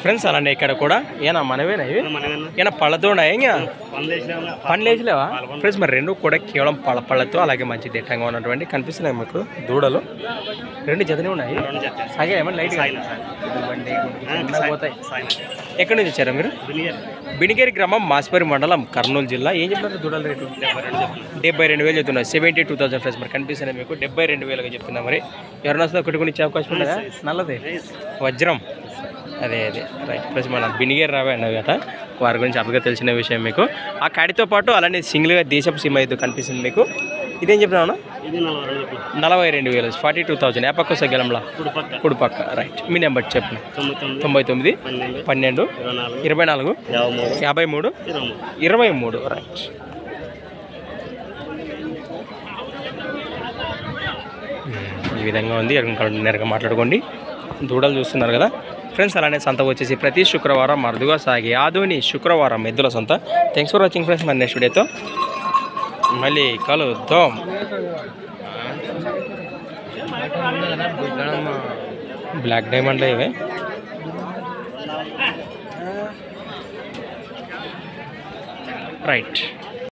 Friends అలానే ఇక్కడ కూడా ఏనా మనవేనా ఇవి ఏనా పళ్ళతో ఉన్నాయా ఇంకా పండ్లు వేసలేవా ఫ్రెండ్స్? మరి రెండు కూడా కేవలం పళ్ళతో అలాగే మంచి దిట్టంగా ఉన్నటువంటి కనిపిస్తున్నాయి మీకు దూడలు. రెండు జతనే ఉన్నాయి. సాగే ఏమన్నా లైట్ పోతాయి. ఎక్కడి నుంచి వచ్చారా మీరు? బినిగేరి గ్రామం, మాస్పరి మండలం, కర్నూలు జిల్లా. ఏం చెప్తున్నారు దూడల రేటు? 72,000 చెప్తున్నారు. 72,000 ఫ్రెండ్స్. మరి కనిపిస్తున్నాయి మీకు 72,000గా చెప్తున్నా. మరి ఎవరైనా వస్తుందో కొట్టుకుని ఇచ్చే అవకాశం ఉండదా? నల్లదే వజ్రం. అదే రైట్ ఫ్రెండ్స్. మన బినిగేరి రావే అన్నవి కదా, వారి గురించి అప్పగా తెలిసిన విషయం మీకు. ఆ కాడితో పాటు అలానే సింగిల్గా దేశపు సీమ ఇది కనిపిస్తుంది మీకు. ఇదేం చెప్పినా? 42,000, 42,000. ఏ పక్క వస్తాయి గెలంలా? కుడి పక్క. రైట్. మీ నెంబర్ చెప్పండి. 99 12 24 53 23. రైట్. ఈ విధంగా ఉంది. నేరుగా మాట్లాడుకోండి. దూడలు చూస్తున్నారు కదా ఫ్రెండ్స్. అలానే సంత వచ్చేసి ప్రతి శుక్రవారం అరుదుగా సాగే ఆధుని శుక్రవారం ఎద్దుల సంత. Thanks for watching friends. మన నెక్స్ట్ వీడియోతో మళ్ళీ కలుద్దాం. బ్లాక్ డైమండ్లో ఇవే. రైట్.